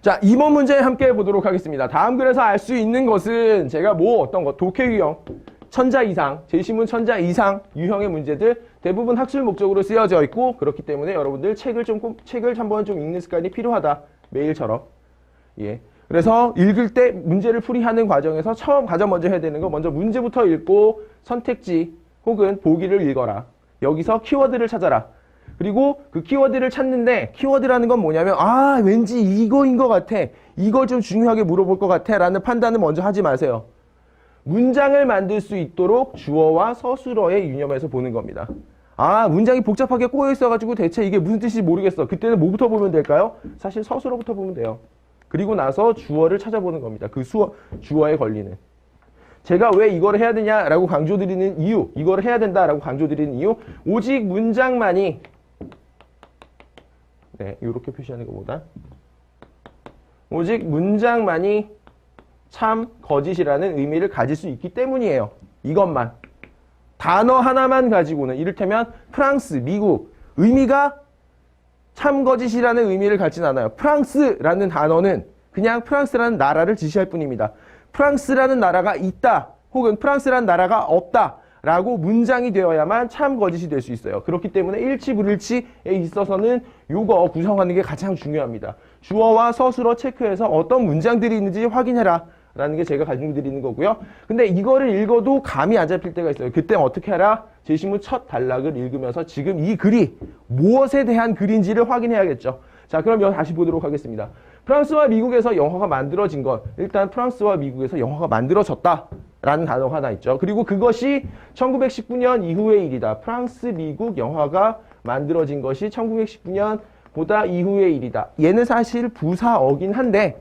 자, 이번 문제 함께 보도록 하겠습니다. 다음 글에서 알 수 있는 것은 제가 어떤 것, 독해 유형, 천자 이상, 제시문 천자 이상 유형의 문제들 대부분 학술 목적으로 쓰여져 있고 그렇기 때문에 여러분들 책을 한번 좀 읽는 습관이 필요하다. 매일처럼. 예. 그래서 읽을 때 문제를 풀이하는 과정에서 가장 먼저 해야 되는 거 먼저 문제부터 읽고 선택지 혹은 보기를 읽어라. 여기서 키워드를 찾아라. 그리고 그 키워드를 찾는데 키워드라는 건 뭐냐면 왠지 이거인 것 같아. 이걸 좀 중요하게 물어볼 것 같아 라는 판단을 먼저 하지 마세요. 문장을 만들 수 있도록 주어와 서술어의 유념에서 보는 겁니다. 문장이 복잡하게 꼬여 있어가지고 대체 이게 무슨 뜻인지 모르겠어. 그때는 뭐부터 보면 될까요? 사실 서술어부터 보면 돼요. 그리고 나서 주어를 찾아보는 겁니다. 그 주어에 걸리는. 제가 왜 이걸 해야 되냐라고 강조드리는 이유, 이걸 해야 된다라고 강조드리는 이유, 오직 문장만이 이렇게 표시하는 것보다 오직 문장만이 참, 거짓이라는 의미를 가질 수 있기 때문이에요. 이것만. 단어 하나만 가지고는 이를테면 프랑스, 미국 의미가 참, 거짓이라는 의미를 갖진 않아요. 프랑스라는 단어는 그냥 프랑스라는 나라를 지시할 뿐입니다. 프랑스라는 나라가 있다 혹은 프랑스라는 나라가 없다 라고 문장이 되어야만 참, 거짓이 될 수 있어요. 그렇기 때문에 일치, 불일치에 있어서는 요거 구성하는 게 가장 중요합니다. 주어와 서술어 체크해서 어떤 문장들이 있는지 확인해라 라는 게 제가 가르쳐드리는 거고요. 근데 이거를 읽어도 감이 안 잡힐 때가 있어요. 그때 어떻게 하라? 제시문 첫 단락을 읽으면서 지금 이 글이 무엇에 대한 글인지를 확인해야겠죠. 자, 그럼 다시 보도록 하겠습니다. 프랑스와 미국에서 영화가 만들어진 것. 일단 프랑스와 미국에서 영화가 만들어졌다 라는 단어가 하나 있죠. 그리고 그것이 1919년 이후의 일이다. 프랑스, 미국 영화가 만들어진 것이 1919년 보다 이후의 일이다. 얘는 사실 부사어긴 한데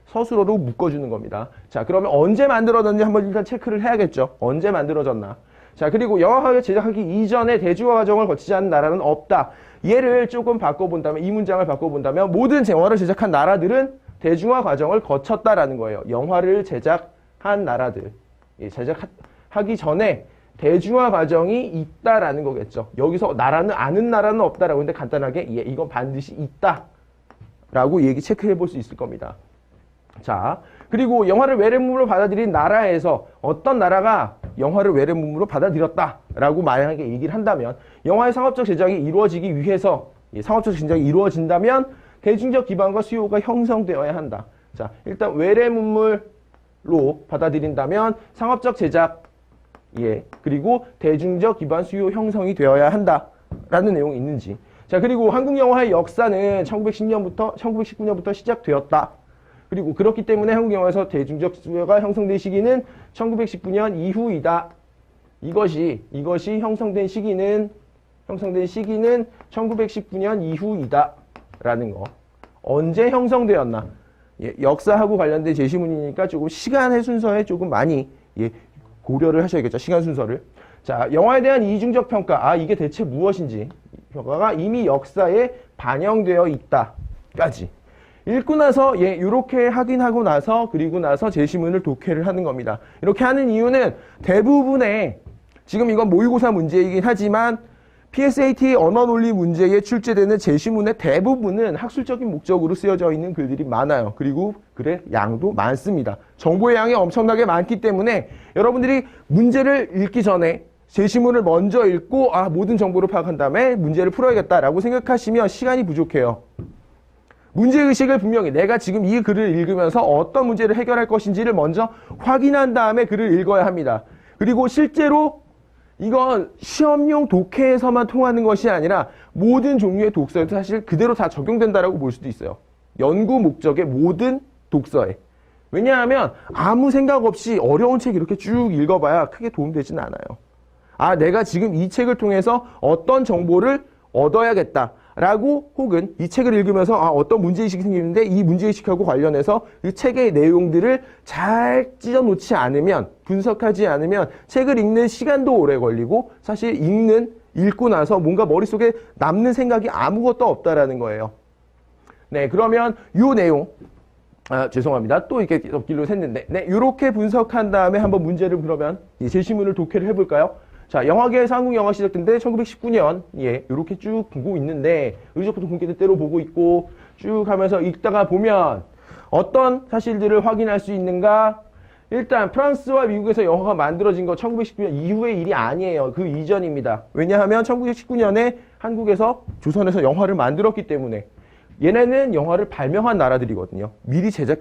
서술어로 묶어주는 겁니다. 자, 그러면 언제 만들어졌는지 한번 일단 체크를 해야겠죠. 언제 만들어졌나. 자, 그리고 영화를 제작하기 이전에 대중화 과정을 거치지 않은 나라는 없다. 얘를 조금 바꿔본다면, 이 문장을 바꿔본다면 모든 영화를 제작한 나라들은 대중화 과정을 거쳤다라는 거예요. 영화를 제작한 나라들. 제작하기 전에 대중화 과정이 있다라는 거겠죠. 여기서 아는 나라는 없다라고 했는데 간단하게 이건 반드시 있다라고 얘기 체크해 볼 수 있을 겁니다. 자, 그리고 영화를 외래문물로 받아들인 나라에서 어떤 나라가 영화를 외래문물로 받아들였다라고 만약에 얘기를 한다면 영화의 상업적 제작이 이루어지기 위해서 상업적 제작이 이루어진다면 대중적 기반과 수요가 형성되어야 한다. 자, 일단 외래문물로 받아들인다면 상업적 제작 그리고 대중적 기반 수요 형성이 되어야 한다라는 내용이 있는지. 자, 그리고 한국 영화의 역사는 1919년부터 시작되었다. 그리고 그렇기 때문에 한국 영화에서 대중적 수요가 형성된 시기는 1919년 이후이다. 이것이 형성된 시기는 1919년 이후이다. 라는 거. 언제 형성되었나? 역사하고 관련된 제시문이니까 조금 시간의 순서에 조금 많이 고려를 하셔야겠죠. 시간 순서를. 자, 영화에 대한 이중적 평가. 이게 대체 무엇인지. 평가가 이미 역사에 반영되어 있다까지. 읽고 나서 이렇게 확인하고 나서 그리고 나서 제시문을 독해를 하는 겁니다. 이렇게 하는 이유는 대부분의 지금 이건 모의고사 문제이긴 하지만 PSAT 언어 논리 문제에 출제되는 제시문의 대부분은 학술적인 목적으로 쓰여져 있는 글들이 많아요. 그리고 글의 양도 많습니다. 정보의 양이 엄청나게 많기 때문에 여러분들이 문제를 읽기 전에 제시문을 먼저 읽고 모든 정보를 파악한 다음에 문제를 풀어야겠다라고 생각하시면 시간이 부족해요. 문제의식을 분명히 내가 지금 이 글을 읽으면서 어떤 문제를 해결할 것인지를 먼저 확인한 다음에 글을 읽어야 합니다. 그리고 실제로 이건 시험용 독해에서만 통하는 것이 아니라 모든 종류의 독서에도 사실 그대로 다 적용된다라고 볼 수도 있어요. 연구 목적의 모든 독서에. 왜냐하면 아무 생각 없이 어려운 책 이렇게 쭉 읽어봐야 크게 도움되지는 않아요. 내가 지금 이 책을 통해서 어떤 정보를 얻어야겠다. 라고 혹은 이 책을 읽으면서 어떤 문제의식이 생기는데 이 문제의식하고 관련해서 이 책의 내용들을 잘 찢어놓지 않으면 분석하지 않으면 책을 읽는 시간도 오래 걸리고 사실 읽고 나서 뭔가 머릿속에 남는 생각이 아무것도 없다라는 거예요. 네, 그러면 요 내용 죄송합니다. 또 이렇게 길로 샜는데 이렇게 분석한 다음에 한번 문제를 그러면 제시문을 독해를 해볼까요? 자, 영화계에서 한국 영화 시작된 데 1919년, 이렇게 쭉 보고 있는데, 의적부터 공개된 때로 보고 있고, 쭉 하면서 읽다가 보면, 어떤 사실들을 확인할 수 있는가? 일단 프랑스와 미국에서 영화가 만들어진 거 1919년 이후의 일이 아니에요. 그 이전입니다. 왜냐하면 1919년에 한국에서 조선에서 영화를 만들었기 때문에 얘네는 영화를 발명한 나라들이거든요.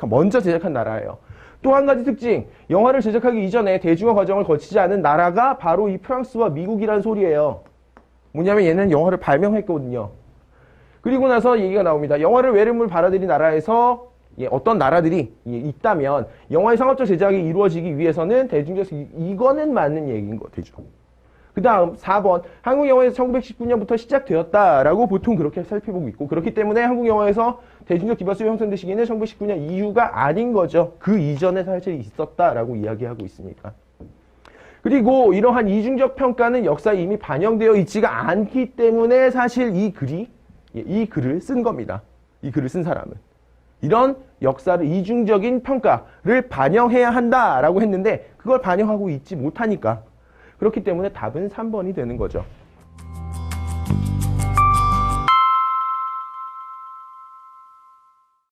먼저 제작한 나라예요. 또 한 가지 특징, 영화를 제작하기 이전에 대중화 과정을 거치지 않은 나라가 바로 이 프랑스와 미국이란 소리예요. 뭐냐면 얘는 영화를 발명했거든요. 그리고 나서 얘기가 나옵니다. 영화를 외래물 받아들인 나라에서 어떤 나라들이 있다면 영화의 상업적 제작이 이루어지기 위해서는 대중적 이거는 맞는 얘기인 거 되죠. 그 다음 4번 한국 영화에서 1919년부터 시작되었다라고 보통 그렇게 살펴보고 있고 그렇기 때문에 한국 영화에서 대중적 기반수 형성된 시기는 1919년 이후가 아닌 거죠. 그 이전에 사실 있었다라고 이야기하고 있으니까. 그리고 이러한 이중적 평가는 역사에 이미 반영되어 있지가 않기 때문에 사실 이 글을 쓴 겁니다. 이 글을 쓴 사람은. 이런 역사를 이중적인 평가를 반영해야 한다라고 했는데 그걸 반영하고 있지 못하니까 그렇기 때문에 답은 3번이 되는 거죠.